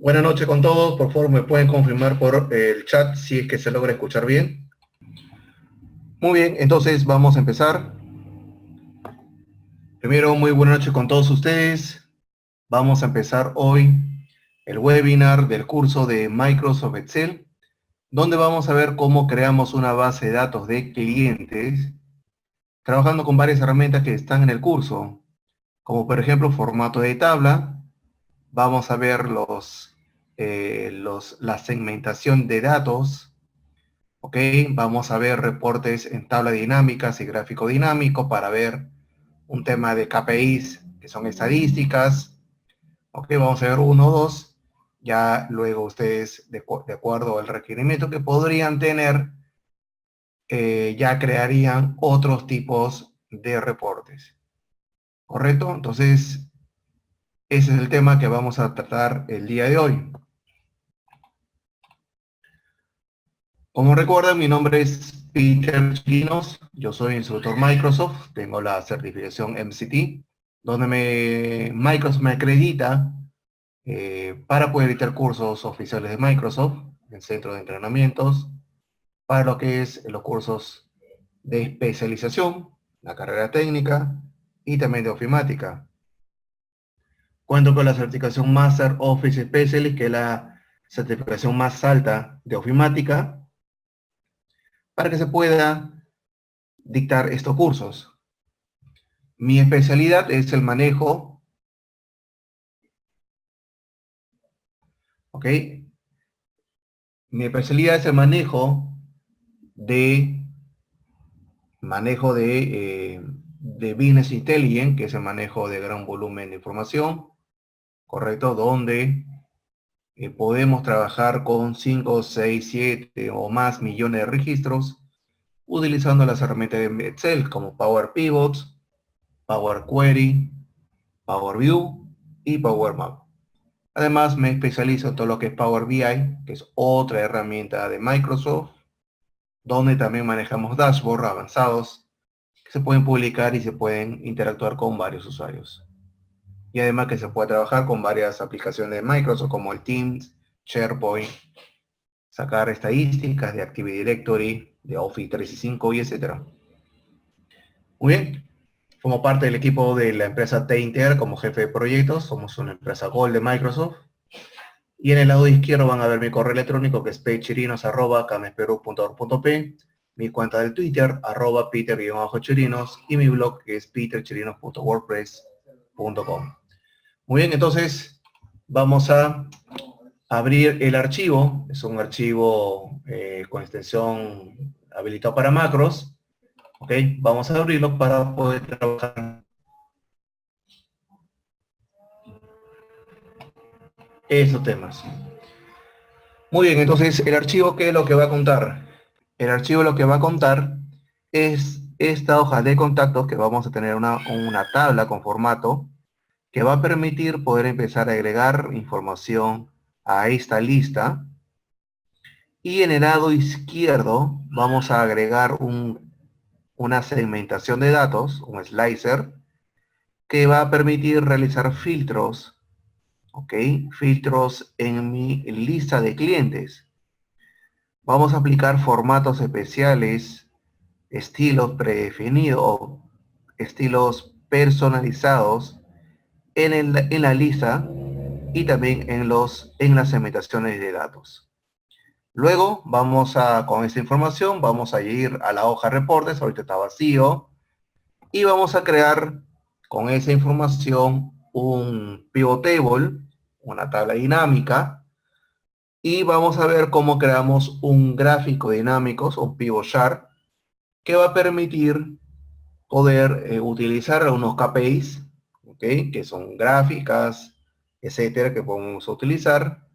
Buenas noches con todos. Por favor, me pueden confirmar por el chat si es que se logra escuchar bien. Muy bien, entonces vamos a empezar. Primero, muy buenas noches con todos ustedes. Vamos a empezar hoy el webinar del curso de Microsoft Excel, donde vamos a ver cómo creamos una base de datos de clientes, trabajando con varias herramientas que están en el curso, como por ejemplo formato de tabla. Vamos a ver la segmentación de datos. Ok, vamos a ver reportes en tabla dinámicas y gráfico dinámico para ver un tema de KPIs, que son estadísticas. Ok, vamos a ver uno o dos. Ya luego ustedes, de acuerdo al requerimiento que podrían tener, ya crearían otros tipos de reportes. ¿Correcto? Entonces, ese es el tema que vamos a tratar el día de hoy. Como recuerdan, mi nombre es Peter Chirinos, yo soy instructor Microsoft, tengo la certificación MCT, donde Microsoft me acredita para poder dictar cursos oficiales de Microsoft, en centro de entrenamientos, para lo que es los cursos de especialización, la carrera técnica y también de ofimática. Cuento con la certificación Master Office Specialist, que es la certificación más alta de ofimática, para que se pueda dictar estos cursos. Mi especialidad es el manejo, ¿ok? Mi especialidad es el de de Business Intelligence, que es el manejo de gran volumen de información, ¿correcto? Donde podemos trabajar con 5, 6, 7 o más millones de registros utilizando las herramientas de Excel como Power Pivots, Power Query, Power View y Power Map. Además, me especializo en todo lo que es Power BI, que es otra herramienta de Microsoft, donde también manejamos dashboards avanzados que se pueden publicar y se pueden interactuar con varios usuarios. Y además que se puede trabajar con varias aplicaciones de Microsoft como el Teams, SharePoint, sacar estadísticas de Active Directory, de Office 365 y etcétera. Muy bien. Como parte del equipo de la empresa T-Inter como jefe de proyectos, somos una empresa Gold de Microsoft. Y en el lado izquierdo van a ver mi correo electrónico, que es pchirinos@camesperú.org.p, mi cuenta del Twitter, @peter_chirinos, y mi blog, que es peterchirinos.wordpress.com. Muy bien, entonces vamos a abrir el archivo. Es un archivo con extensión habilitado para macros. Ok, vamos a abrirlo para poder trabajar esos temas. Muy bien, entonces el archivo, ¿qué es lo que va a contar? El archivo lo que va a contar es esta hoja de contactos, que vamos a tener una tabla con formato que va a permitir poder empezar a agregar información a esta lista. Y en el lado izquierdo vamos a agregar una segmentación de datos, un slicer, que va a permitir realizar filtros, ¿ok? Filtros en mi lista de clientes. Vamos a aplicar formatos especiales, estilos predefinidos, estilos personalizados en la lista y también en las segmentaciones de datos. Luego con esta información, vamos a ir a la hoja reportes, ahorita está vacío, y vamos a crear con esa información un pivot table, una tabla dinámica, y vamos a ver cómo creamos un gráfico dinámico, un pivot chart, que va a permitir poder utilizar unos KPIs, ¿okay? Que son gráficas, etcétera, que podemos utilizar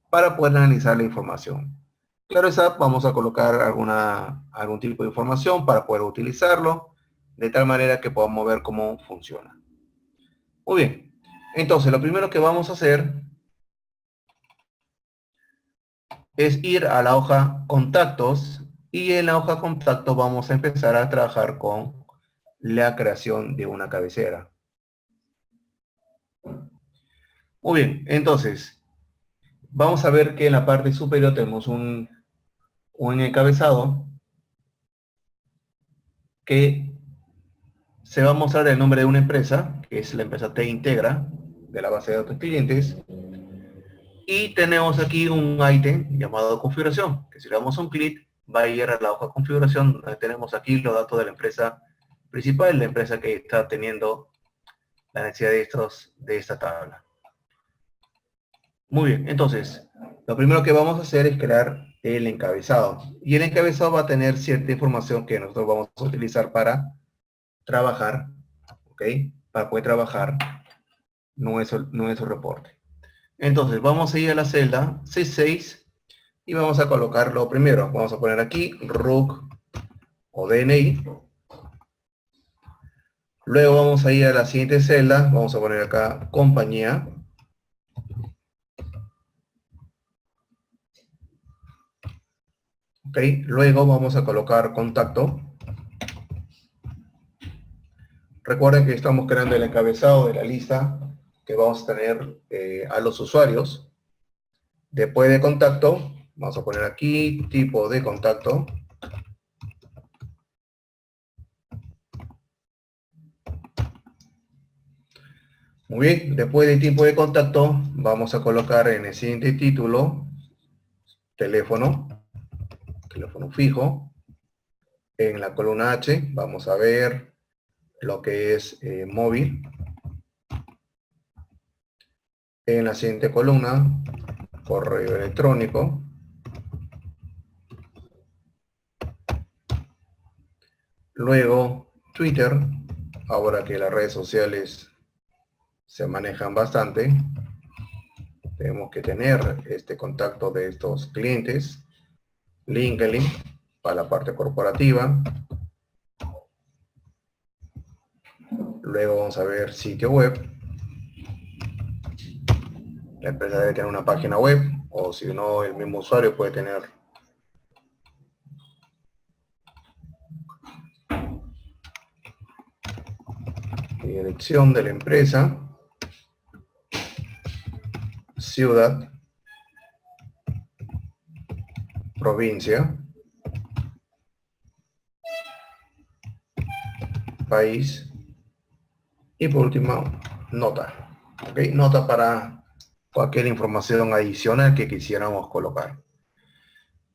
para poder analizar la información. Claro está, vamos a colocar algún tipo de información para poder utilizarlo, de tal manera que podamos ver cómo funciona. Muy bien, entonces lo primero que vamos a hacer es ir a la hoja contactos, y en la hoja contactos vamos a empezar a trabajar con la creación de una cabecera. Muy bien, entonces, vamos a ver que en la parte superior tenemos un encabezado que se va a mostrar el nombre de una empresa, que es la empresa Te Integra, de la base de datos clientes. Y tenemos aquí un ítem llamado configuración, que si le damos un clic, va a ir a la hoja de configuración, donde tenemos aquí los datos de la empresa principal, la empresa que está teniendo la necesidad de esta tabla. Muy bien, entonces, lo primero que vamos a hacer es crear el encabezado. Y el encabezado va a tener cierta información que nosotros vamos a utilizar para trabajar, ¿ok? Para poder trabajar nuestro reporte. Entonces, vamos a ir a la celda C6 y vamos a colocarlo primero. Vamos a poner aquí RUC o DNI. Luego vamos a ir a la siguiente celda. Vamos a poner acá compañía. Ok, luego vamos a colocar contacto. Recuerden que estamos creando el encabezado de la lista que vamos a tener a los usuarios. Después de contacto, vamos a poner aquí tipo de contacto. Muy bien, después de tipo de contacto, vamos a colocar en el siguiente título teléfono fijo. En la columna H vamos a ver lo que es móvil. En la siguiente columna, correo electrónico. Luego, Twitter. Ahora que las redes sociales se manejan bastante, tenemos que tener este contacto de estos clientes. LinkedIn, para la parte corporativa. Luego vamos a ver sitio web. La empresa debe tener una página web, o si no, el mismo usuario puede tener dirección de la empresa, ciudad, provincia, país y por último, nota. ¿Ok? Nota para cualquier información adicional que quisiéramos colocar.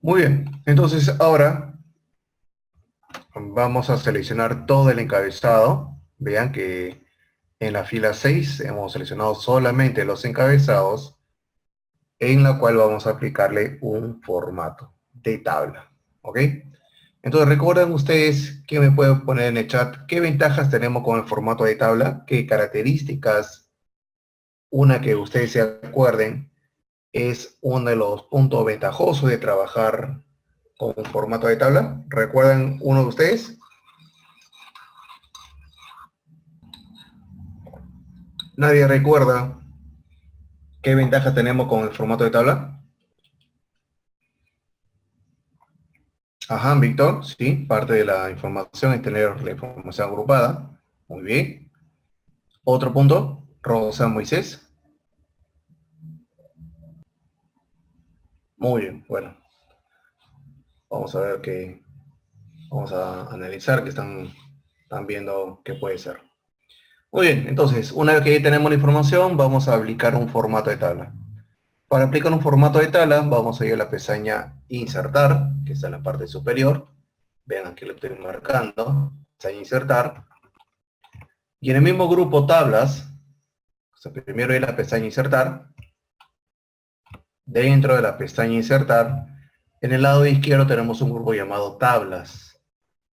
Muy bien, entonces ahora vamos a seleccionar todo el encabezado. Vean que en la fila 6 hemos seleccionado solamente los encabezados, en la cual vamos a aplicarle un formato de tabla. ¿Ok? Entonces, ¿recuerdan ustedes que me pueden poner en el chat qué ventajas tenemos con el formato de tabla? ¿Qué características? Una que ustedes se acuerden es uno de los puntos ventajosos de trabajar con un formato de tabla. ¿Recuerdan uno de ustedes? ¿Nadie recuerda qué ventajas tenemos con el formato de tabla? Ajá, Víctor, sí, parte de la información es tener la información agrupada. Muy bien. Otro punto, Rosa Moisés. Muy bien, bueno. Vamos a ver qué, vamos a analizar que están viendo qué puede ser. Muy bien, entonces, una vez que tenemos la información, vamos a aplicar un formato de tabla. Para aplicar un formato de tabla, vamos a ir a la pestaña Insertar, que está en la parte superior. Vean, aquí lo estoy marcando. Pestaña Insertar. Y en el mismo grupo Tablas, o sea, primero hay la pestaña Insertar. Dentro de la pestaña Insertar, en el lado izquierdo tenemos un grupo llamado Tablas,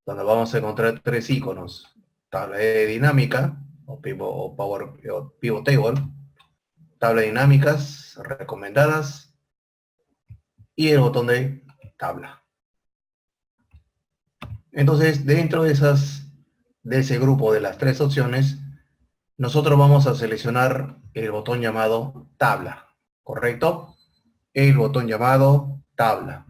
donde vamos a encontrar tres iconos. Tabla de dinámica, o Pivot Table, tabla de dinámicas recomendadas, y el botón de tabla. Entonces, dentro de ese grupo de las tres opciones, nosotros vamos a seleccionar el botón llamado tabla, ¿correcto? El botón llamado tabla.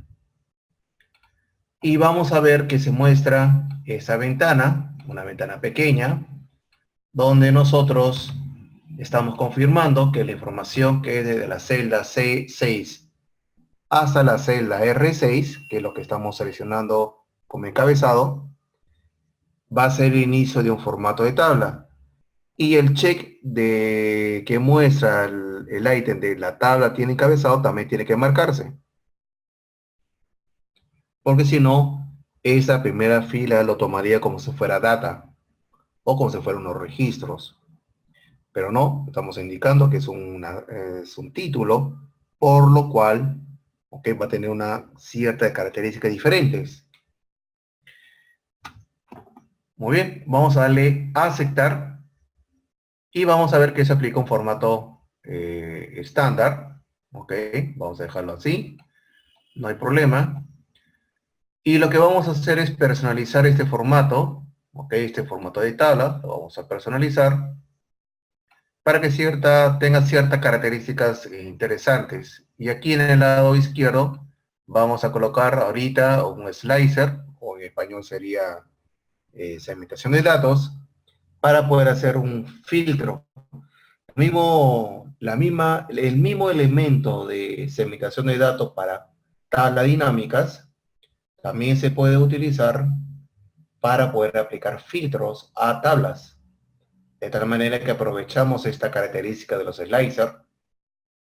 Y vamos a ver que se muestra esa ventana, una ventana pequeña, donde nosotros Estamos confirmando que la información que es desde la celda C6 hasta la celda R6, que es lo que estamos seleccionando como encabezado, va a ser el inicio de un formato de tabla. Y el check que muestra el ítem de la tabla tiene encabezado también tiene que marcarse. Porque si no, esa primera fila lo tomaría como si fuera data o como si fueran unos registros. Pero no, estamos indicando que es un título, por lo cual va a tener una cierta características diferentes. Muy bien, vamos a darle a aceptar y vamos a ver que se aplica un formato estándar. Ok, vamos a dejarlo así, no hay problema. Y lo que vamos a hacer es personalizar este formato, ok, este formato de tabla, lo vamos a personalizar para que tenga ciertas características interesantes. Y aquí en el lado izquierdo vamos a colocar ahorita un slicer, o en español sería segmentación de datos, para poder hacer un filtro. El mismo elemento de segmentación de datos para tablas dinámicas también se puede utilizar para poder aplicar filtros a tablas. De tal manera que aprovechamos esta característica de los slicers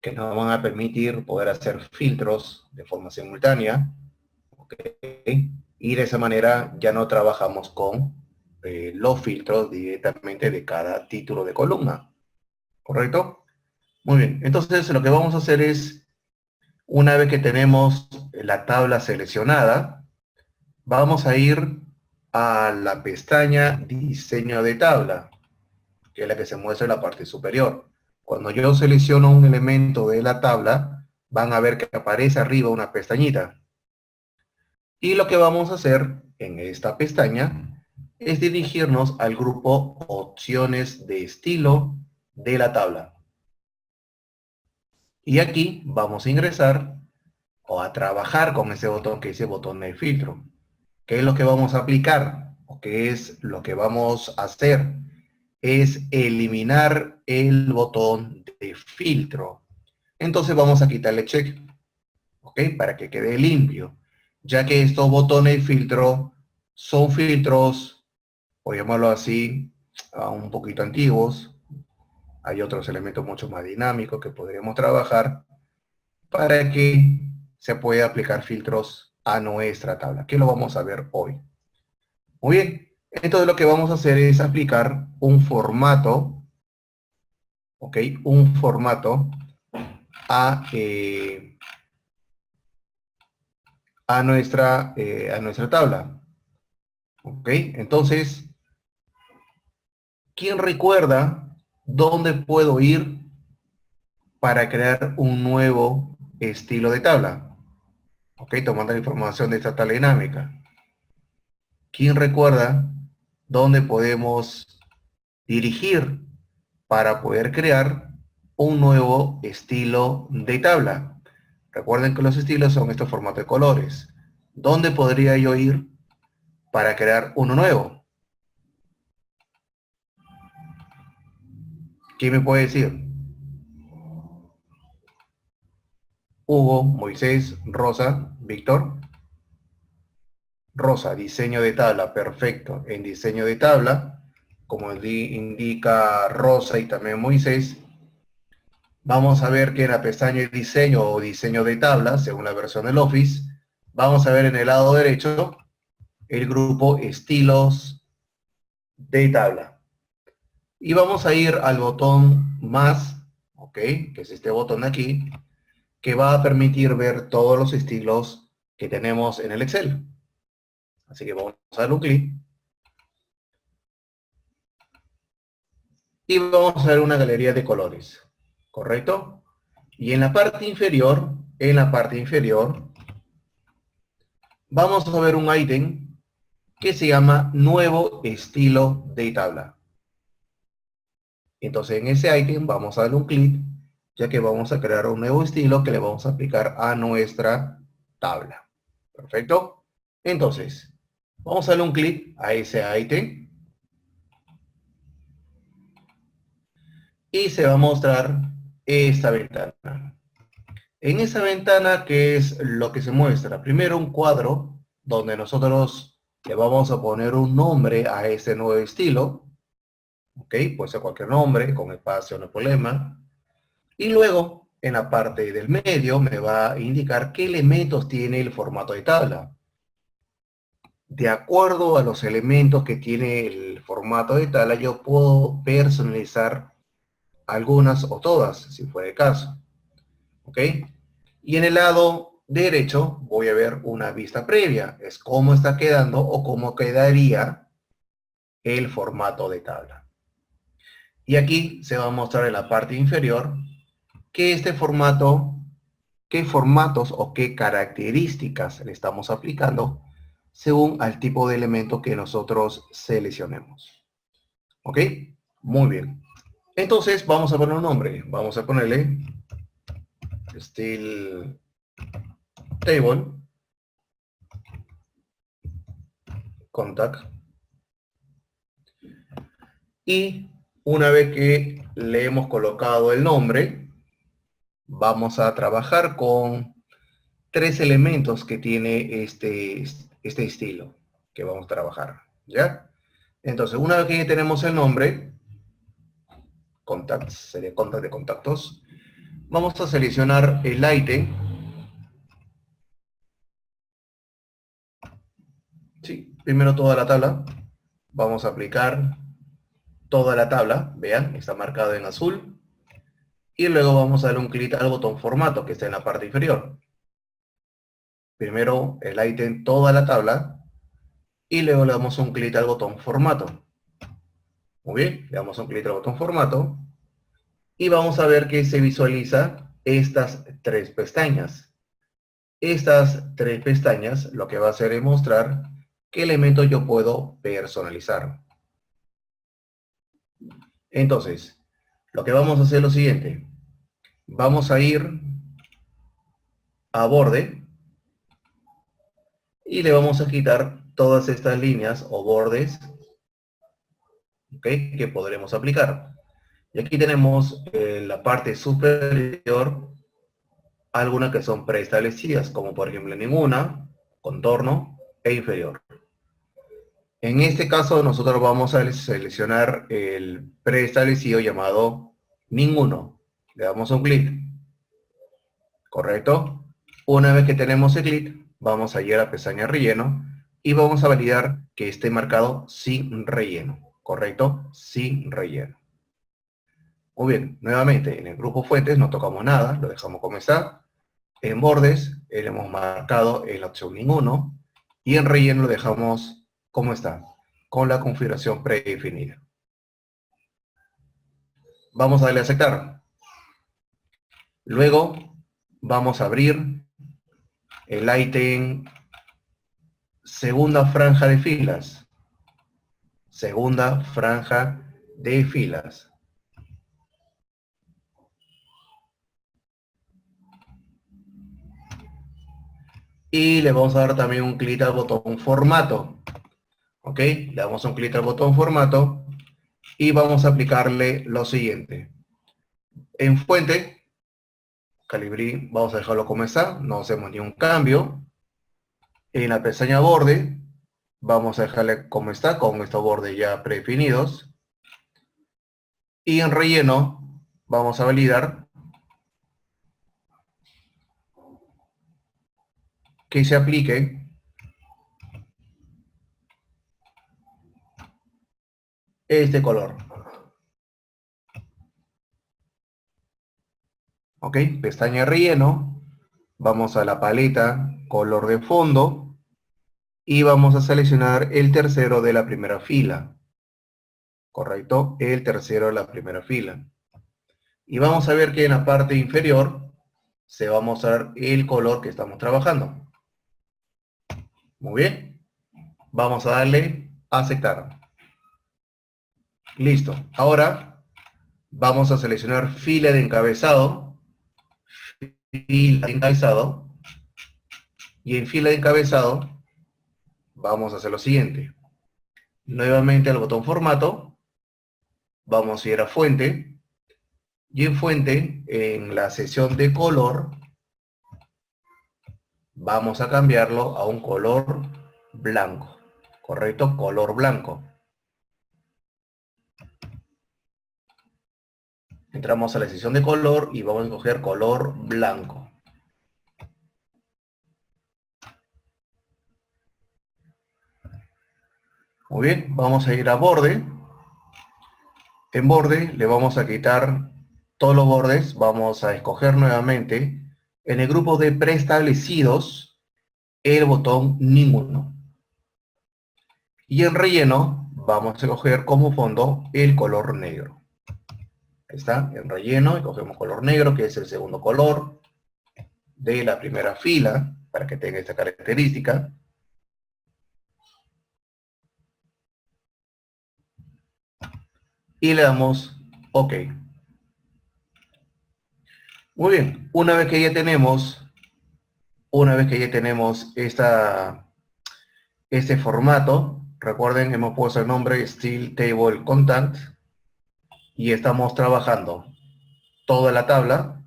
que nos van a permitir poder hacer filtros de forma simultánea, ¿okay? Y de esa manera ya no trabajamos con los filtros directamente de cada título de columna, ¿correcto? Muy bien, entonces lo que vamos a hacer es, una vez que tenemos la tabla seleccionada, vamos a ir a la pestaña Diseño de tabla, que es la que se muestra en la parte superior. Cuando yo selecciono un elemento de la tabla, van a ver que aparece arriba una pestañita. Y lo que vamos a hacer en esta pestaña es dirigirnos al grupo Opciones de estilo de la tabla. Y aquí vamos a ingresar o a trabajar con ese botón que dice botón de filtro. ¿Qué es lo que vamos a aplicar? ¿O qué es lo que vamos a hacer? Es eliminar el botón de filtro. Entonces vamos a quitarle check, ¿ok? Para que quede limpio, ya que estos botones de filtro son filtros, por llamarlo así, un poquito antiguos. Hay otros elementos mucho más dinámicos que podríamos trabajar para que se pueda aplicar filtros a nuestra tabla, que lo vamos a ver hoy. Muy bien, entonces lo que vamos a hacer es aplicar un formato, ¿ok? Un formato a, a nuestra tabla, ¿ok? Entonces, ¿quién recuerda dónde puedo ir para crear un nuevo estilo de tabla? ¿Ok? Tomando la información de esta tabla dinámica. ¿Quién recuerda dónde podemos dirigir para poder crear un nuevo estilo de tabla? Recuerden que los estilos son estos formatos de colores. ¿Dónde podría yo ir para crear uno nuevo? ¿Quién me puede decir? Hugo, Moisés, Rosa, Víctor. Rosa, diseño de tabla, perfecto. En diseño de tabla, como indica Rosa y también Moisés, vamos a ver que en la pestaña de diseño o diseño de tabla, según la versión del Office, vamos a ver en el lado derecho el grupo estilos de tabla. Y vamos a ir al botón más, ¿ok? Que es este botón de aquí, que va a permitir ver todos los estilos que tenemos en el Excel. Así que vamos a dar un clic. Y vamos a ver una galería de colores, ¿correcto? Y en la parte inferior, vamos a ver un ítem que se llama Nuevo Estilo de Tabla. Entonces en ese ítem vamos a darle un clic, ya que vamos a crear un nuevo estilo que le vamos a aplicar a nuestra tabla. ¿Perfecto? Entonces, vamos a darle un clic a ese ítem. y se va a mostrar esta ventana. En esa ventana, ¿qué es lo que se muestra? Primero un cuadro donde nosotros le vamos a poner un nombre a ese nuevo estilo. ¿Ok? Puede ser cualquier nombre, con espacio, no hay problema. Y luego, en la parte del medio, me va a indicar qué elementos tiene el formato de tabla. De acuerdo a los elementos que tiene el formato de tabla, yo puedo personalizar algunas o todas, si fuera el caso. ¿Ok? Y en el lado derecho voy a ver una vista previa. Es cómo está quedando o cómo quedaría el formato de tabla. Y aquí se va a mostrar en la parte inferior que este formato, qué formatos o qué características le estamos aplicando según al tipo de elemento que nosotros seleccionemos. ¿Ok? Muy bien. Entonces vamos a poner un nombre. Vamos a ponerle Style Table Contact. Y una vez que le hemos colocado el nombre, vamos a trabajar con tres elementos que tiene este estilo que vamos a trabajar, ¿ya? Entonces, una vez que tenemos el nombre, contacts, sería contact de contactos, vamos a seleccionar el ítem, ¿sí? Primero toda la tabla, vamos a aplicar toda la tabla, vean, está marcado en azul, y luego vamos a darle un clic al botón formato que está en la parte inferior. Primero el ítem toda la tabla, y luego le damos un clic al botón formato. Muy bien, le damos un clic al botón formato, y vamos a ver que se visualiza estas tres pestañas. Estas tres pestañas lo que va a hacer es mostrar qué elementos yo puedo personalizar. Entonces, lo que vamos a hacer es lo siguiente. Vamos a ir a borde y le vamos a quitar todas estas líneas o bordes, ¿okay?, que podremos aplicar. Y aquí tenemos en la parte superior algunas que son preestablecidas, como por ejemplo ninguna, contorno e inferior. En este caso nosotros vamos a seleccionar el preestablecido llamado ninguno. Le damos un clic. ¿Correcto? Una vez que tenemos el clic, vamos a ir a la pestaña relleno y vamos a validar que esté marcado sin relleno. ¿Correcto? Sin relleno. Muy bien, nuevamente en el grupo fuentes no tocamos nada, lo dejamos como está. En bordes le hemos marcado en la opción ninguno y en relleno lo dejamos como está, con la configuración predefinida. Vamos a darle a aceptar. Luego vamos a abrir el ítem segunda franja de filas. Segunda franja de filas. Y le vamos a dar también un clic al botón formato. ¿Ok? Le damos un clic al botón formato y vamos a aplicarle lo siguiente. En fuente, Calibri, vamos a dejarlo como está, no hacemos ni un cambio. En la pestaña borde, vamos a dejarle como está, con estos bordes ya predefinidos. Y en relleno, vamos a validar que se aplique este color. ¿Ok? Pestaña relleno, vamos a la paleta color de fondo y vamos a seleccionar el tercero de la primera fila. ¿Correcto? El tercero de la primera fila. Y vamos a ver que en la parte inferior se va a mostrar el color que estamos trabajando. Muy bien. Vamos a darle a aceptar. Listo. Ahora vamos a seleccionar fila de encabezado. Fila de encabezado. Y en fila de encabezado vamos a hacer lo siguiente. Nuevamente al botón formato. Vamos a ir a fuente. Y en fuente, en la sección de color, vamos a cambiarlo a un color blanco. ¿Correcto? Color blanco. Entramos a la sección de color y vamos a escoger color blanco. Muy bien, vamos a ir a borde. En borde le vamos a quitar todos los bordes. Vamos a escoger nuevamente en el grupo de preestablecidos el botón ninguno. Y en relleno vamos a escoger como fondo el color negro. Ahí está, en relleno, escogemos color negro, que es el segundo color de la primera fila, para que tenga esta característica. Y le damos OK. Muy bien, una vez que ya tenemos este formato, recuerden, hemos puesto el nombre Style Table Content y estamos trabajando toda la tabla,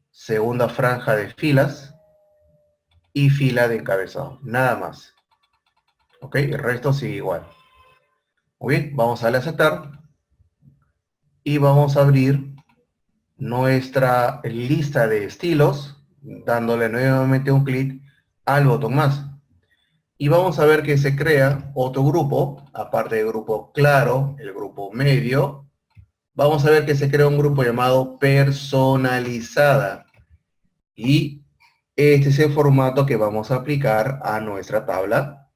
segunda franja de filas y fila de encabezado, nada más. Ok, el resto sigue igual. Muy bien, vamos a darle a aceptar y vamos a abrir nuestra lista de estilos, dándole nuevamente un clic al botón más. Y vamos a ver que se crea otro grupo, aparte del grupo claro, el grupo medio. Vamos a ver que se crea un grupo llamado personalizada. Y este es el formato que vamos a aplicar a nuestra tabla.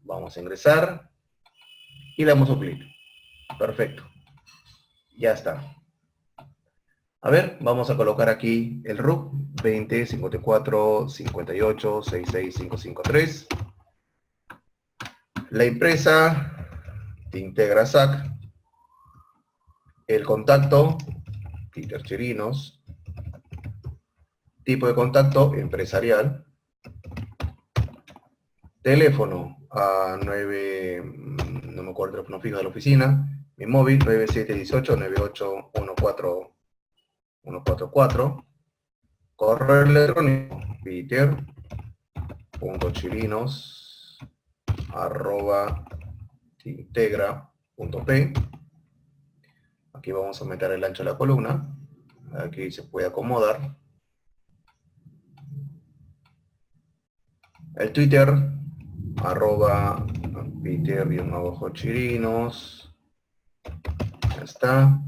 Vamos a ingresar y le damos un clic. Perfecto. Ya está. A ver, vamos a colocar aquí el RUC 20 54 58 66 553. La empresa de Integra SAC. El contacto, Peter Chirinos. Tipo de contacto, empresarial. Teléfono a 9, no me acuerdo el teléfono fijo de la oficina. Mi móvil 9718 9814 144. Correo electrónico peter.chirinos@integra.p. Aquí vamos a meter el ancho de la columna. Aquí se puede acomodar. El Twitter, @peter_chirinos. Ya está.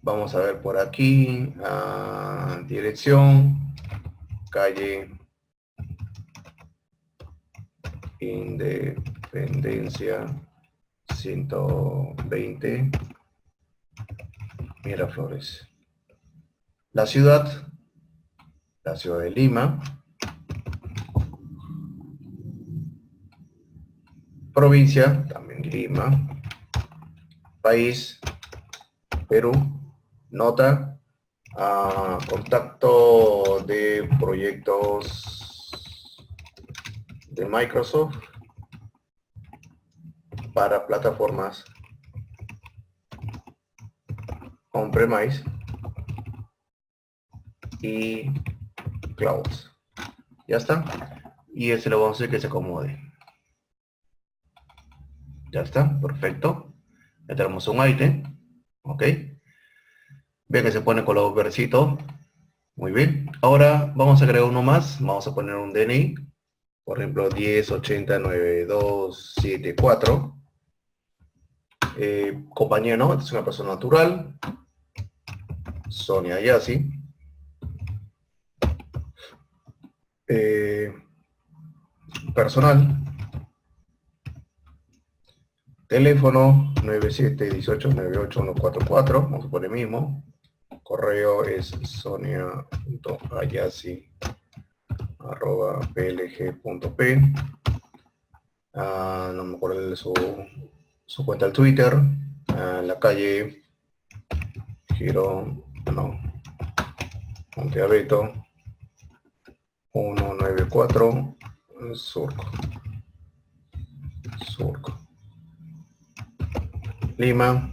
Vamos a ver por aquí, dirección, calle Independencia 120, Miraflores. La ciudad de Lima. Provincia, también Lima. País, Perú. Nota, contacto de proyectos de Microsoft para plataformas on-premise y clouds. Ya está. Y ese lo vamos a hacer que se acomode. Ya está, perfecto. Ya tenemos un ítem. Ok. Ve que se pone color verdecito. Muy bien. Ahora vamos a agregar uno más. Vamos a poner un DNI. Por ejemplo, 10809274. Compañía, ¿no? Esta es una persona natural. Sonia Yassi. Personal. Teléfono 9718981144. Vamos a poner mismo. Correo es sonia.ayasi@plg.p. No me acuerdo de su cuenta de Twitter. La calle Girón, no, Monteabeto 194 Surco. Surco. Lima.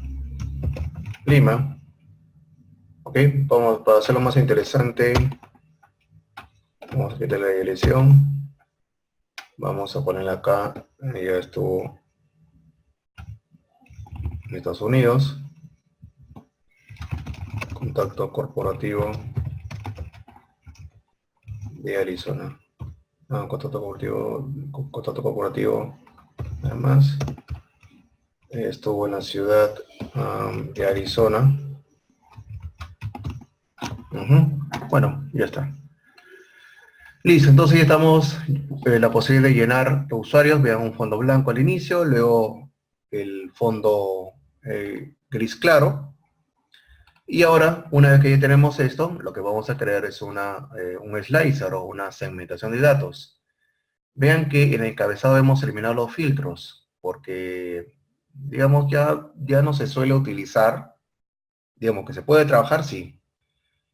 Lima. Ok, vamos para hacerlo más interesante. Vamos a quitar la dirección. Vamos a ponerla acá. Ya estuvo en Estados Unidos. Contacto corporativo de Arizona. Contacto corporativo. Nada más. Estuvo en la ciudad de Arizona. Bueno, ya está. Listo, entonces ya estamos la posibilidad de llenar los usuarios. Vean un fondo blanco al inicio, luego el fondo gris claro. Y ahora, una vez que ya tenemos esto, lo que vamos a crear es un slicer o una segmentación de datos. Vean que en el encabezado hemos eliminado los filtros, porque, digamos, ya no se suele utilizar. Digamos que se puede trabajar, sí.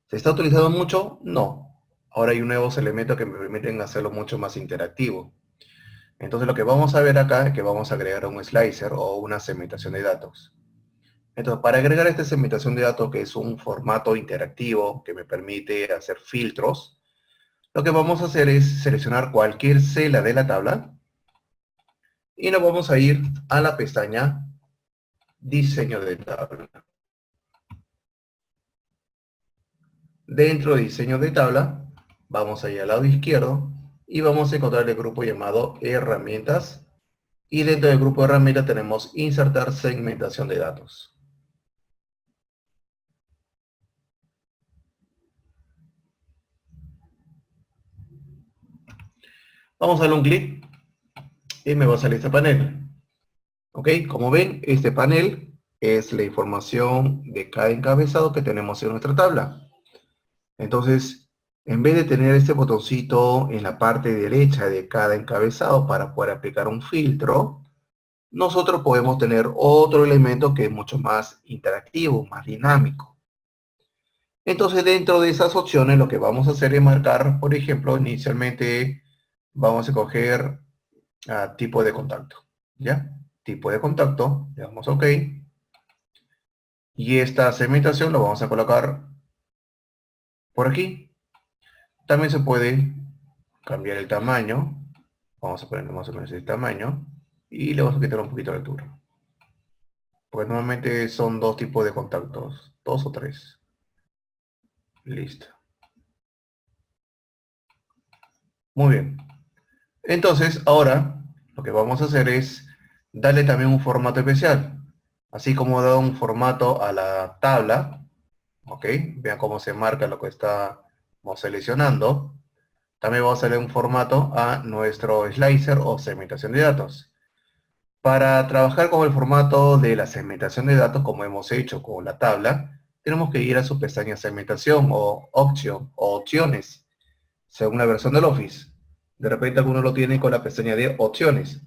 ¿Se está utilizando mucho? No. Ahora hay nuevos elementos que me permiten hacerlo mucho más interactivo. Entonces lo que vamos a ver acá es que vamos a agregar un slicer o una segmentación de datos. Entonces, para agregar esta segmentación de datos, que es un formato interactivo que me permite hacer filtros, lo que vamos a hacer es seleccionar cualquier celda de la tabla y nos vamos a ir a la pestaña Diseño de tabla. Dentro de Diseño de tabla, vamos a ir al lado izquierdo y vamos a encontrar el grupo llamado Herramientas. Y dentro del grupo de herramientas tenemos Insertar segmentación de datos. Vamos a darle un clic y me va a salir este panel. Ok, como ven, este panel es la información de cada encabezado que tenemos en nuestra tabla. Entonces, en vez de tener este botoncito en la parte derecha de cada encabezado para poder aplicar un filtro, nosotros podemos tener otro elemento que es mucho más interactivo, más dinámico. Entonces, dentro de esas opciones, lo que vamos a hacer es marcar, por ejemplo, inicialmente vamos a escoger tipo de contacto, ¿ya? Tipo de contacto, le damos OK. Y esta segmentación lo vamos a colocar por aquí. También se puede cambiar el tamaño. Vamos a poner más o menos el tamaño. Y le vamos a quitar un poquito de altura. Porque normalmente son dos tipos de contactos. Dos o tres. Listo. Muy bien. Entonces, ahora lo que vamos a hacer es darle también un formato especial. Así como he dado un formato a la tabla. ¿Ok? Vean cómo se marca lo que estamos seleccionando. También vamos a darle un formato a nuestro slicer o segmentación de datos. Para trabajar con el formato de la segmentación de datos, como hemos hecho con la tabla, tenemos que ir a su pestaña segmentación o option o opciones, según la versión del Office. De repente alguno lo tiene con la pestaña de opciones.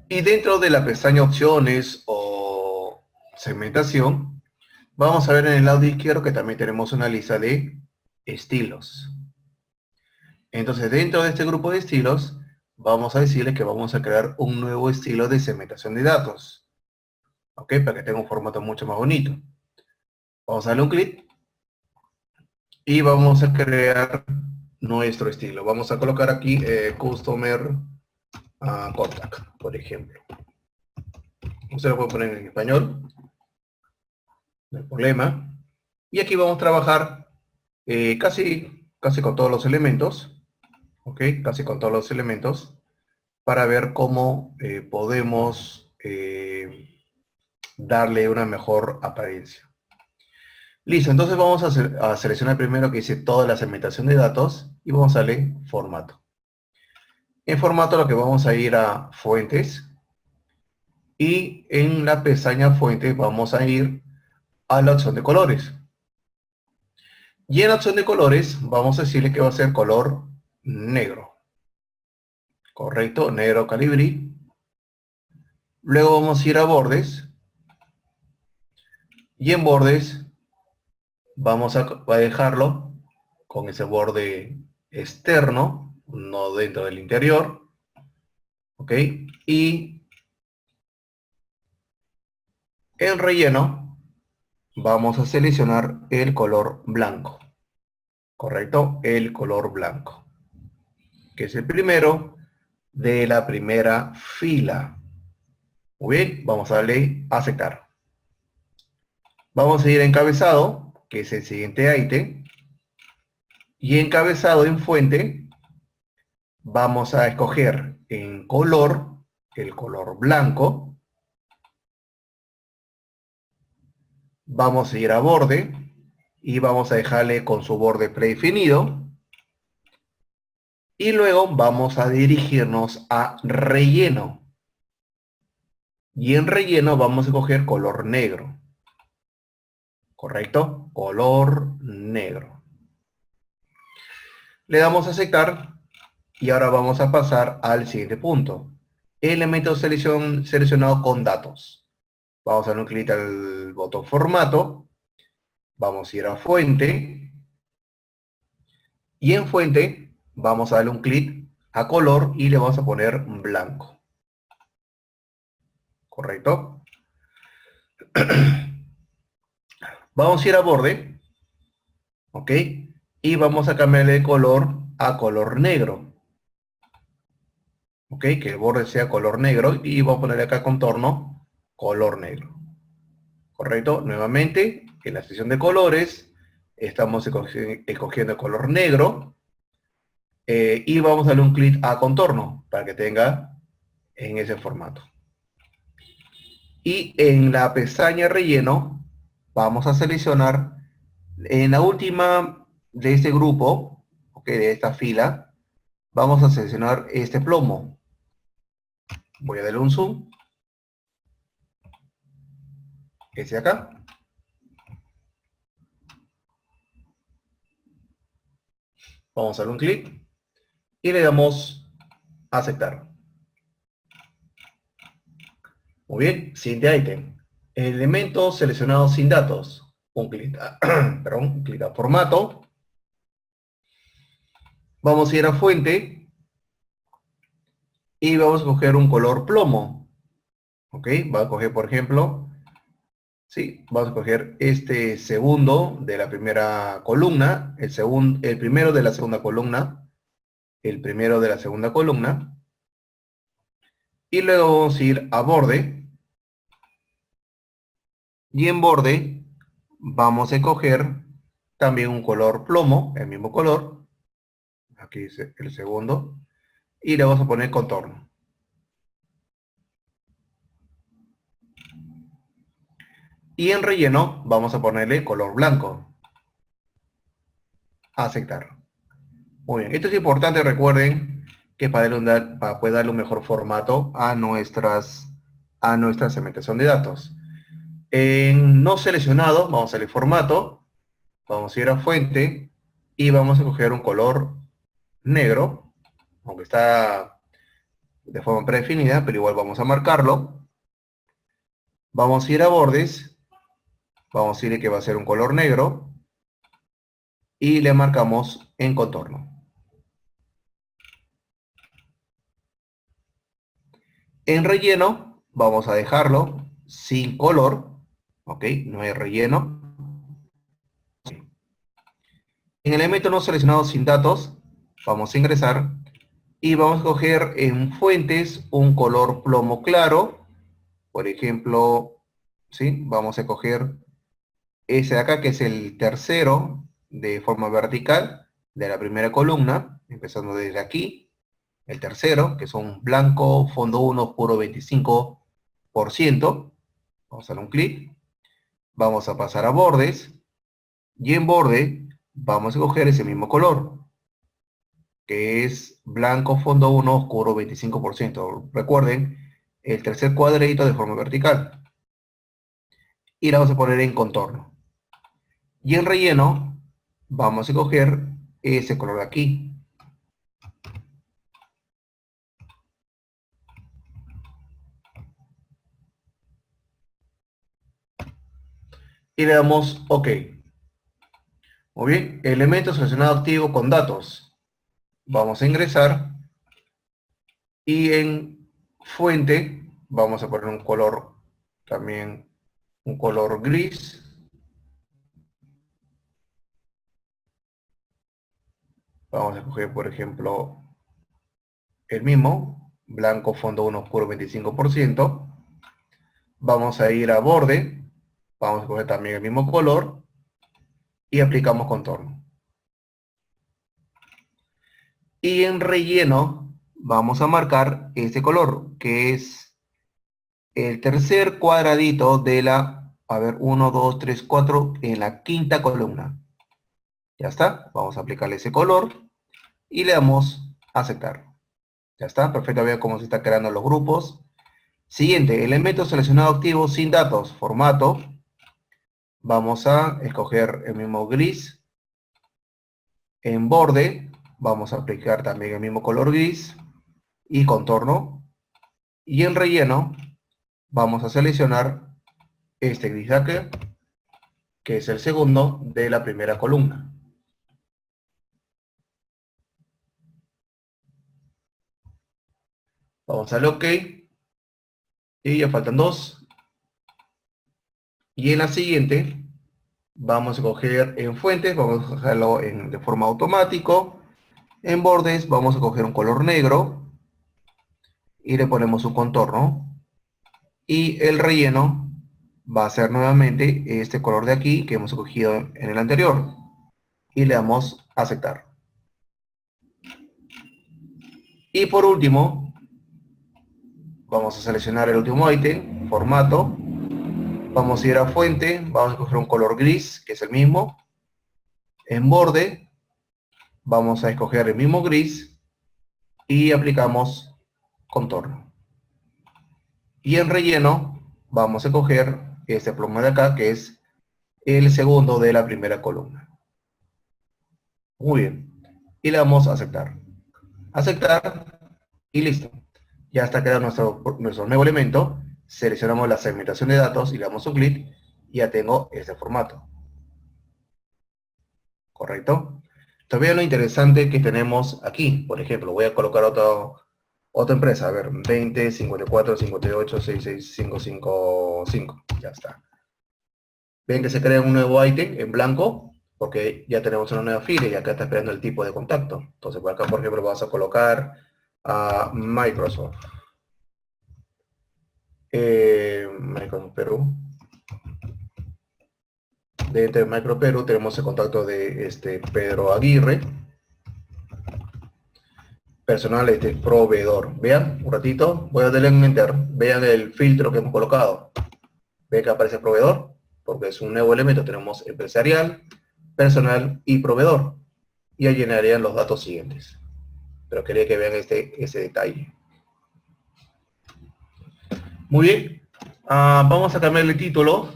Y dentro de la pestaña opciones o segmentación, vamos a ver en el lado izquierdo que también tenemos una lista de estilos. Entonces, dentro de este grupo de estilos, vamos a decirle que vamos a crear un nuevo estilo de segmentación de datos. ¿Ok? Para que tenga un formato mucho más bonito. Vamos a darle un clic y vamos a crear nuestro estilo. Vamos a colocar aquí Customer Contact, por ejemplo. Usted lo puede poner en español, no hay problema. Y aquí vamos a trabajar casi con todos los elementos. ¿Ok? Casi con todos los elementos para ver cómo podemos darle una mejor apariencia. Listo, entonces vamos a seleccionar primero que dice toda la segmentación de datos y vamos a darle formato. En formato lo que vamos a ir a fuentes y en la pestaña fuentes vamos a ir a la opción de colores. Y en la opción de colores vamos a decirle que va a ser color negro. Correcto, negro calibrí. Luego vamos a ir a bordes y en bordes a dejarlo con ese borde externo, no dentro del interior, ¿ok? Y en relleno vamos a seleccionar el color blanco, ¿correcto? El color blanco, que es el primero de la primera fila. Muy bien, vamos a darle a aceptar. Vamos a ir a encabezado, que es el siguiente ítem, y encabezado en fuente vamos a escoger en color, el color blanco. Vamos a ir a borde y vamos a dejarle con su borde predefinido. Y luego vamos a dirigirnos a relleno. Y en relleno vamos a escoger color negro. ¿Correcto? Color negro. Le damos a aceptar y ahora vamos a pasar al siguiente punto. Elemento seleccionado con datos. Vamos a darle un clic al botón formato. Vamos a ir a fuente. Y en fuente vamos a darle un clic a color y le vamos a poner blanco. ¿Correcto? Vamos a ir a borde. ¿Ok? Y vamos a cambiarle de color a color negro. ¿Ok? Que el borde sea color negro y voy a ponerle acá contorno color negro. ¿Correcto? Nuevamente, en la sección de colores, estamos escogiendo el color negro y vamos a darle un clic a contorno para que tenga en ese formato. Y en la pestaña relleno, vamos a seleccionar en la última de este grupo, ¿ok? De esta fila, vamos a seleccionar este plomo. Voy a darle un zoom, ese acá. Vamos a darle un clic y le damos a aceptar. Muy bien, siguiente ítem. Elementos seleccionados sin datos. Un clic un clic a formato. Vamos a ir a fuente y vamos a coger un color plomo. Ok, va a coger, por ejemplo, sí, vamos a coger este segundo de la primera columna, el primero de la segunda columna, el primero de la segunda columna, y luego vamos a ir a borde, y en borde vamos a escoger también un color plomo, el mismo color, aquí dice el segundo, y le vamos a poner contorno. Y en relleno vamos a ponerle color blanco. Aceptar. Muy bien, esto es importante, recuerden que para poder darle un mejor formato a nuestra segmentación de datos. En no seleccionado, vamos a darle formato, vamos a ir a fuente y vamos a coger un color negro, aunque está de forma predefinida, pero igual vamos a marcarlo. Vamos a ir a bordes, vamos a decirle que va a ser un color negro y le marcamos en contorno. En relleno vamos a dejarlo sin color, ok, no hay relleno. En elemento no seleccionado sin datos, vamos a ingresar y vamos a coger en fuentes un color plomo claro, por ejemplo, ¿sí? Vamos a coger ese de acá que es el tercero de forma vertical de la primera columna, empezando desde aquí, el tercero, que son blanco, fondo 1, oscuro 25%, vamos a dar un clic, vamos a pasar a bordes, y en borde vamos a coger ese mismo color, que es blanco, fondo 1, oscuro 25%. Recuerden, el tercer cuadradito de forma vertical. Y la vamos a poner en contorno. Y en relleno vamos a coger ese color de aquí. Y le damos OK. Muy bien, elemento seleccionado activo con datos. Vamos a ingresar y en fuente vamos a poner un color, también un color gris. Vamos a escoger, por ejemplo, el mismo, blanco fondo 1 oscuro 25%. Vamos a ir a borde, vamos a escoger también el mismo color y aplicamos contorno. Y en relleno vamos a marcar este color, que es el tercer cuadradito de la, a ver, 1, 2, 3, 4, en la quinta columna. Ya está, vamos a aplicarle ese color y le damos a aceptar. Ya está, perfecto, vean cómo se están creando los grupos. Siguiente, elemento seleccionado activo sin datos, formato. Vamos a escoger el mismo gris. En borde, vamos a aplicar también el mismo color gris y contorno. Y en relleno, vamos a seleccionar este gris de acá, que es el segundo de la primera columna. Vamos a darle OK. Y ya faltan dos. Y en la siguiente, vamos a coger en fuentes, vamos a dejarlo de forma automático. En bordes, vamos a coger un color negro. Y le ponemos un contorno. Y el relleno va a ser nuevamente este color de aquí que hemos escogido en el anterior. Y le damos a aceptar. Y por último, vamos a seleccionar el último ítem, formato. Vamos a ir a fuente, vamos a escoger un color gris, que es el mismo. En borde, vamos a escoger el mismo gris y aplicamos contorno. Y en relleno, vamos a coger este pluma de acá, que es el segundo de la primera columna. Muy bien. Y le damos a aceptar. Aceptar y listo. Ya está quedado nuestro nuevo elemento. Seleccionamos la segmentación de datos y le damos un clic y ya tengo este formato. ¿Correcto? Entonces vean lo interesante que tenemos aquí. Por ejemplo, voy a colocar otra empresa. A ver, 20, 54, 58, 66, 555. Ya está. Ven que se crea un nuevo ítem en blanco porque ya tenemos una nueva fila y acá está esperando el tipo de contacto. Entonces por acá, por ejemplo, vamos a colocar a Microsoft. Microsoft Perú. Dentro de Micro Perú tenemos el contacto de Pedro Aguirre. Personal proveedor. Vean, un ratito, voy a darle en enter. Vean el filtro que hemos colocado. Ve que aparece proveedor, porque es un nuevo elemento. Tenemos empresarial, personal y proveedor. Y ahí llenarían los datos siguientes. Pero quería que vean ese detalle. Muy bien. Vamos a cambiar el título.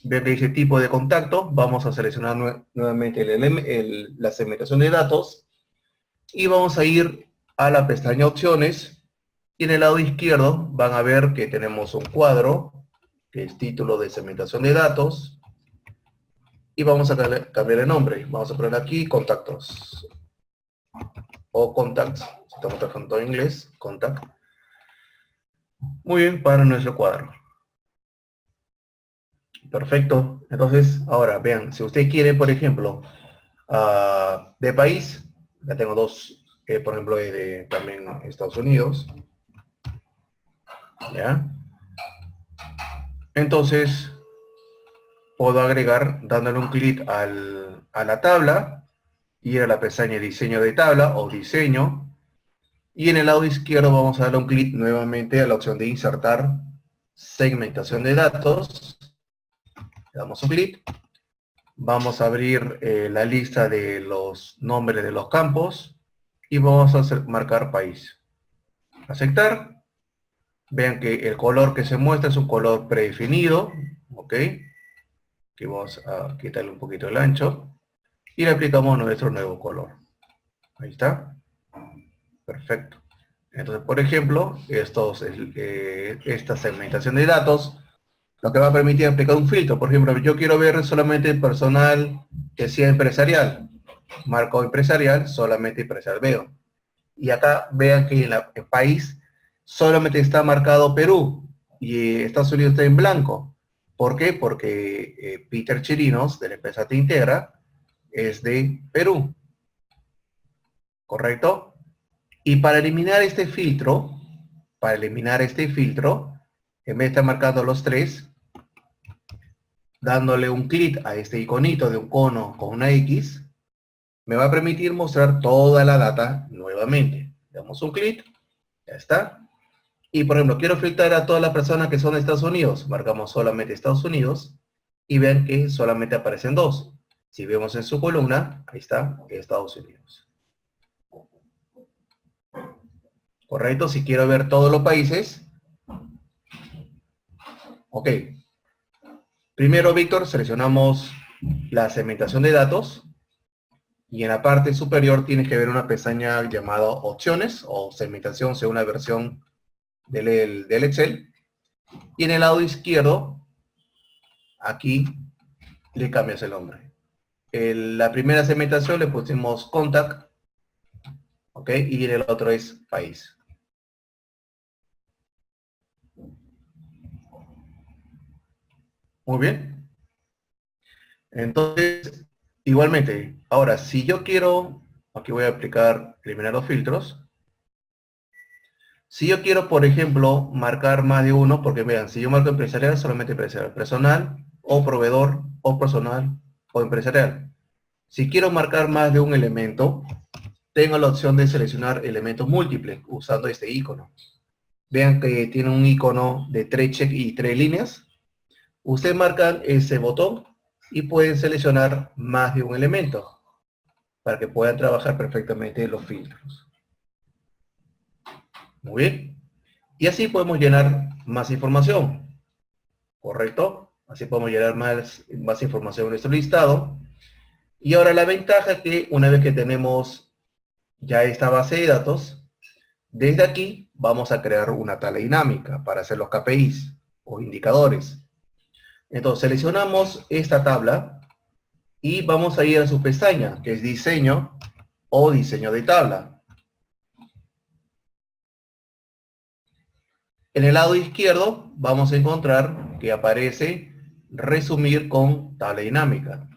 Ven que dice tipo de contacto. Vamos a seleccionar nuevamente la segmentación de datos. Y vamos a ir a la pestaña opciones. Y en el lado izquierdo van a ver que tenemos un cuadro, que es título de segmentación de datos. Y vamos a cambiar el nombre. Vamos a poner aquí contactos. O contacts. Si estamos trabajando en inglés, contact. Muy bien, para nuestro cuadro. Perfecto. Entonces, ahora vean, si usted quiere, por ejemplo, de país, ya tengo dos, por ejemplo, de también Estados Unidos. ¿Ya? Entonces, puedo agregar dándole un clic a la tabla, ir a la pestaña diseño de tabla o diseño, y en el lado izquierdo vamos a darle un clic nuevamente a la opción de insertar segmentación de datos. Le damos un clic. Vamos a abrir la lista de los nombres de los campos y vamos a marcar país. Aceptar. Vean que el color que se muestra es un color predefinido. Ok. Aquí vamos a quitarle un poquito el ancho. Y le aplicamos nuestro nuevo color. Ahí está. Perfecto. Entonces, por ejemplo, esta segmentación de datos lo que va a permitir aplicar un filtro. Por ejemplo, yo quiero ver solamente personal Decía empresarial, marco empresarial, solamente empresarial veo. Y acá vean que en país solamente está marcado Perú y Estados Unidos está en blanco. ¿Por qué? Porque Peter Chirinos, de la empresa Te Integra, es de Perú, ¿correcto? Y para eliminar este filtro, en vez de estar marcando los tres, dándole un clic a este iconito de un cono con una X, me va a permitir mostrar toda la data nuevamente. Damos un clic, ya está. Y por ejemplo, quiero filtrar a todas las personas que son de Estados Unidos. Marcamos solamente Estados Unidos y vean que solamente aparecen dos. Si vemos en su columna, ahí está, Estados Unidos. ¿Correcto? Si quiero ver todos los países. Ok. Primero, Víctor, seleccionamos la segmentación de datos. Y en la parte superior tienes que ver una pestaña llamada opciones o segmentación según la versión del Excel. Y en el lado izquierdo, aquí le cambias el nombre. La primera segmentación le pusimos contact, ¿ok? Y en el otro es país. Muy bien. Entonces, igualmente, ahora, si yo quiero, aquí voy a aplicar, eliminar los filtros. Si yo quiero, por ejemplo, marcar más de uno, porque vean, si yo marco empresarial, solamente empresarial, personal, o proveedor, o personal, o empresarial. Si quiero marcar más de un elemento, tengo la opción de seleccionar elementos múltiples usando este icono. Vean que tiene un icono de 3 check y 3 líneas. Ustedes marcan ese botón y pueden seleccionar más de un elemento para que puedan trabajar perfectamente los filtros. Muy bien. Y así podemos llenar más información. ¿Correcto? Así podemos llenar más información en nuestro listado. Y ahora la ventaja es que una vez que tenemos ya esta base de datos, desde aquí vamos a crear una tabla dinámica para hacer los KPIs o indicadores. Entonces seleccionamos esta tabla y vamos a ir a su pestaña, que es diseño o diseño de tabla. En el lado izquierdo vamos a encontrar que aparece resumir con tabla dinámica.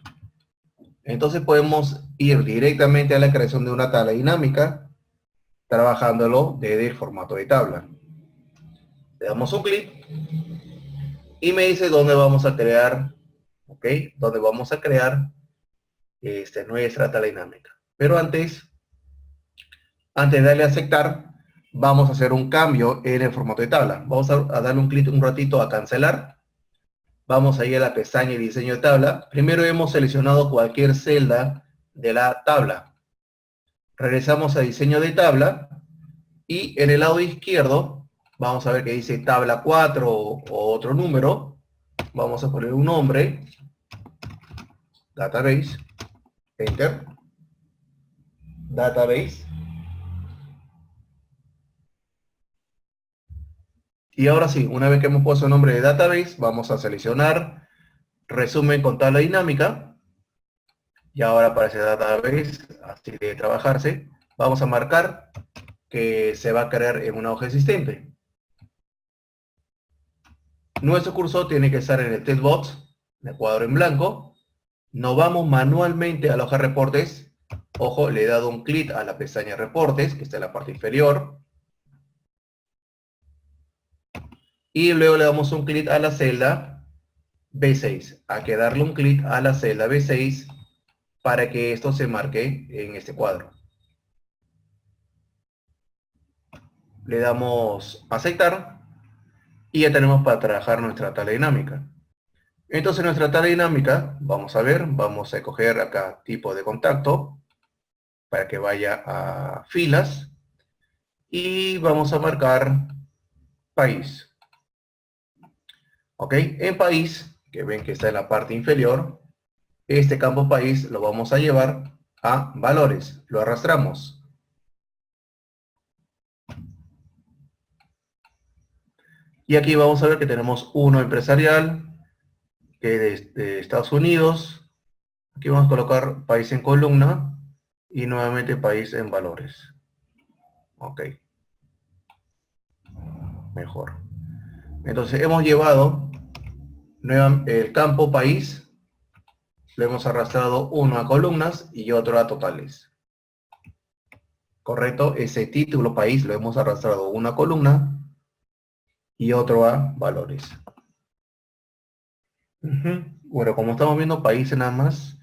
Entonces podemos ir directamente a la creación de una tabla dinámica trabajándolo desde el formato de tabla. Le damos un clic y me dice dónde vamos a crear, ¿ok? Dónde vamos a crear nuestra tabla dinámica. Pero antes de darle a aceptar, vamos a hacer un cambio en el formato de tabla. Vamos a darle un clic un ratito a cancelar. Vamos a ir a la pestaña de diseño de tabla. Primero hemos seleccionado cualquier celda de la tabla. Regresamos a diseño de tabla y en el lado izquierdo vamos a ver que dice tabla 4 o otro número. Vamos a poner un nombre, database, enter, database. Y ahora sí, una vez que hemos puesto el nombre de database, vamos a seleccionar resumen con tabla dinámica. Y ahora aparece database, así debe trabajarse. Vamos a marcar que se va a crear en una hoja existente. Nuestro cursor tiene que estar en el text box, en el cuadro en blanco. Nos vamos manualmente a la hoja reportes. Ojo, le he dado un clic a la pestaña reportes, que está en la parte inferior. Y luego le damos un clic a la celda B6. Hay que darle un clic a la celda B6 para que esto se marque en este cuadro. Le damos a aceptar y ya tenemos para trabajar nuestra tabla dinámica. Entonces nuestra tabla dinámica, vamos a ver, vamos a escoger acá tipo de contacto para que vaya a filas y vamos a marcar país. Ok, en país, que ven que está en la parte inferior, este campo país lo vamos a llevar a valores, lo arrastramos. Y aquí vamos a ver que tenemos uno empresarial, que es de Estados Unidos, Aquí vamos a colocar país en columna y nuevamente país en valores. Ok, mejor. Entonces hemos llevado el campo país, lo hemos arrastrado uno a columnas y otro a totales. ¿Correcto? Ese título país lo hemos arrastrado una columna y otro a valores. Bueno, como estamos viendo países nada más,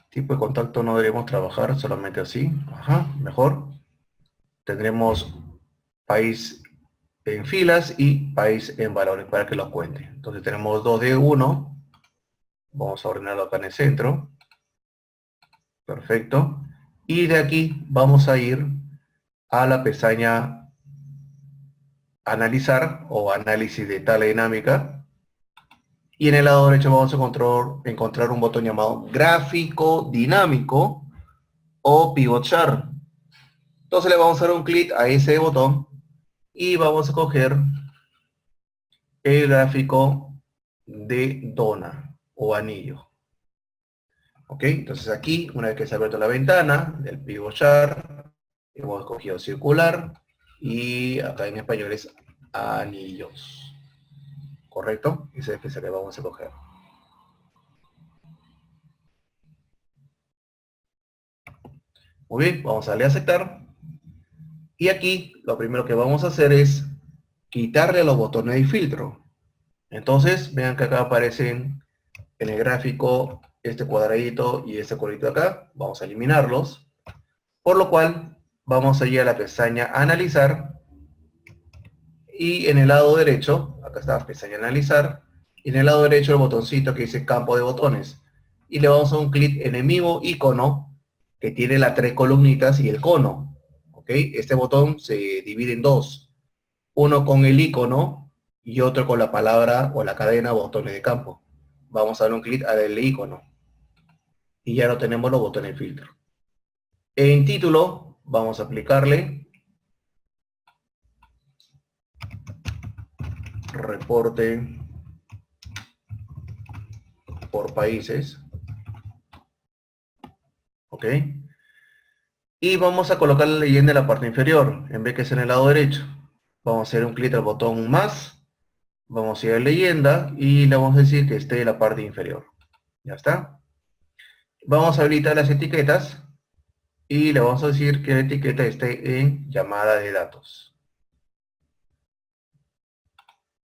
tipo de contacto no deberíamos trabajar solamente así. Ajá, mejor. Tendremos país en filas y país en valores para que los cuente. Entonces tenemos 2 de 1. Vamos a ordenarlo acá en el centro. Perfecto. Y de aquí vamos a ir a la pestaña analizar o análisis de tabla dinámica. Y en el lado derecho vamos a encontrar un botón llamado gráfico dinámico o pivot chart. Entonces le vamos a dar un clic a ese botón y vamos a coger el gráfico de dona o anillo. Ok, entonces aquí, una vez que se ha abierto la ventana del pivot chart, hemos escogido circular y acá en español es anillos. ¿Correcto? Ese es el que vamos a coger. Muy bien, vamos a darle a aceptar. Y aquí lo primero que vamos a hacer es quitarle los botones de filtro. Entonces, vean que acá aparecen en el gráfico este cuadradito y este cuadradito acá. Vamos a eliminarlos. Por lo cual, vamos a ir a la pestaña Analizar. Y en el lado derecho, acá está la pestaña Analizar. Y en el lado derecho el botoncito que dice Campo de botones. Y le vamos a dar un clic en el mismo icono que tiene las 3 columnitas y el cono. ¿Ok? Este botón se divide en dos. Uno con el icono y otro con la palabra o la cadena botones de campo. Vamos a dar un clic al icono. Y ya no tenemos los botones de filtro. En título, vamos a aplicarle reporte por países. ¿Ok? Y vamos a colocar la leyenda en la parte inferior, en vez que sea en el lado derecho. Vamos a hacer un clic al botón más, vamos a ir a leyenda y le vamos a decir que esté en la parte inferior. Ya está. Vamos a habilitar las etiquetas y le vamos a decir que la etiqueta esté en llamada de datos.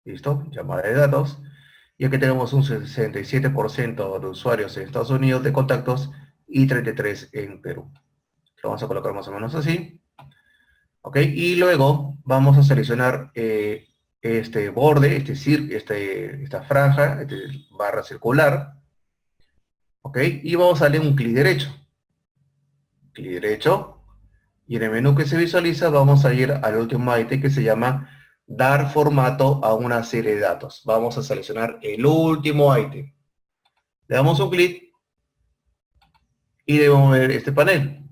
¿Listo? Llamada de datos. Y aquí tenemos un 67% de usuarios en Estados Unidos de contactos y 33% en Perú. Lo vamos a colocar más o menos así. ¿Ok? Y luego vamos a seleccionar este borde, esta franja, barra circular. ¿Ok? Y vamos a darle un clic derecho. Clic derecho. Y en el menú que se visualiza vamos a ir al último ítem que se llama dar formato a una serie de datos. Vamos a seleccionar el último ítem. Le damos un clic y debemos ver este panel.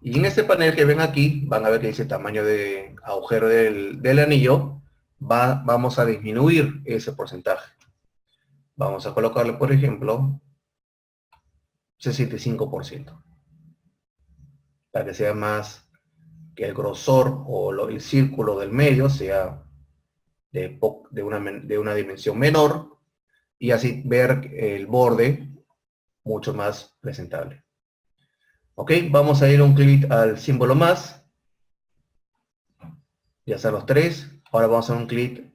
Y en este panel que ven aquí, van a ver que dice tamaño de agujero del anillo. Vamos a disminuir ese porcentaje. Vamos a colocarle, por ejemplo, 65%. Para que sea más, que el grosor o el círculo del medio sea de una dimensión menor y así ver el borde mucho más presentable. Ok, vamos a ir un clic al símbolo más. Ya están los tres. Ahora vamos a dar un clic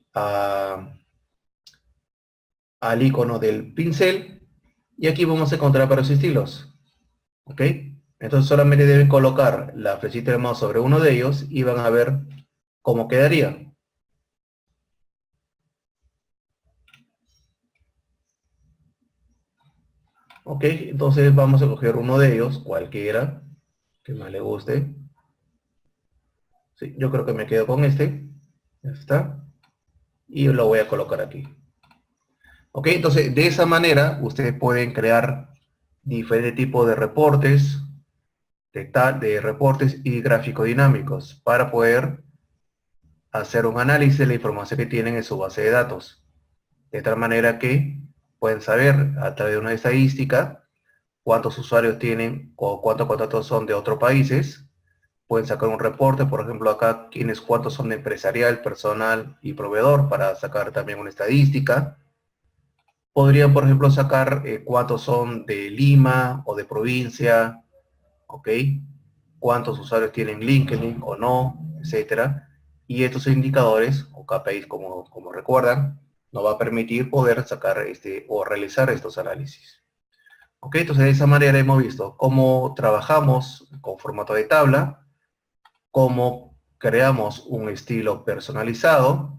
al icono del pincel y aquí vamos a encontrar varios estilos. Ok, entonces solamente deben colocar la flechita de mouse sobre uno de ellos y van a ver cómo quedaría. Ok, entonces vamos a coger uno de ellos, cualquiera que más le guste. Sí, yo creo que me quedo con este. Ya está. Y lo voy a colocar aquí. Ok, entonces de esa manera ustedes pueden crear diferentes tipos de reportes, de reportes y gráficos dinámicos para poder hacer un análisis de la información que tienen en su base de datos. De tal manera que pueden saber a través de una estadística cuántos usuarios tienen o cuántos contratos son de otros países. Pueden sacar un reporte, por ejemplo, acá cuántos son de empresarial, personal y proveedor, para sacar también una estadística. Podrían, por ejemplo, sacar cuántos son de Lima o de provincia, ¿ok? Cuántos usuarios tienen LinkedIn o no, etcétera. Y estos indicadores, o KPIs como recuerdan, nos va a permitir poder sacar o realizar estos análisis. ¿Ok? Entonces de esa manera hemos visto cómo trabajamos con formato de tabla, cómo creamos un estilo personalizado,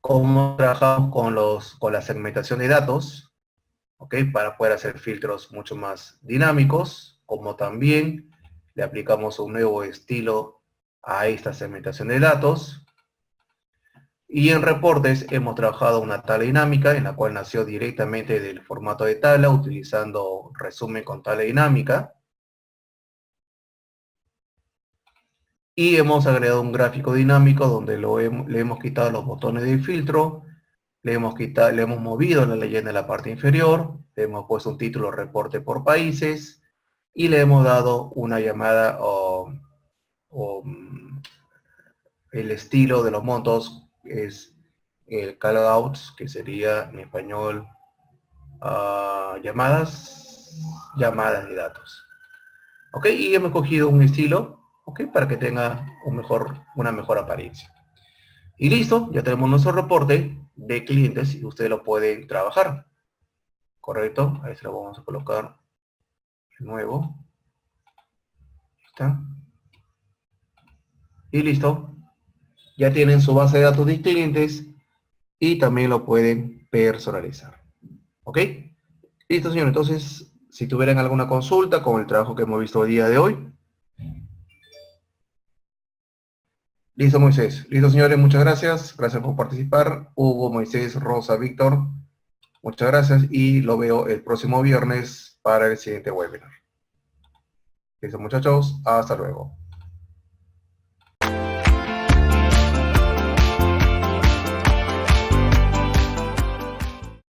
cómo trabajamos con la segmentación de datos, ¿ok? Para poder hacer filtros mucho más dinámicos, como también le aplicamos un nuevo estilo a esta segmentación de datos. Y en reportes hemos trabajado una tabla dinámica, en la cual nació directamente del formato de tabla, utilizando resumen con tabla dinámica. Y hemos agregado un gráfico dinámico donde le hemos quitado los botones de filtro, le hemos movido la leyenda en la parte inferior, le hemos puesto un título reporte por países y le hemos dado una llamada o el estilo de los montos es el callouts, que sería en español llamadas de datos. ¿Ok? Y hemos cogido un estilo, ¿ok? Para que tenga una mejor apariencia. Y listo, ya tenemos nuestro reporte de clientes y ustedes lo pueden trabajar. ¿Correcto? Ahí se lo vamos a colocar de nuevo. ¿Está? Y listo. Ya tienen su base de datos de clientes y también lo pueden personalizar. ¿Ok? Listo, señor. Entonces, si tuvieran alguna consulta con el trabajo que hemos visto el día de hoy. Listo, Moisés. Listo, señores. Muchas gracias. Gracias por participar. Hugo, Moisés, Rosa, Víctor. Muchas gracias y lo veo el próximo viernes para el siguiente webinar. Listo, muchachos. Hasta luego.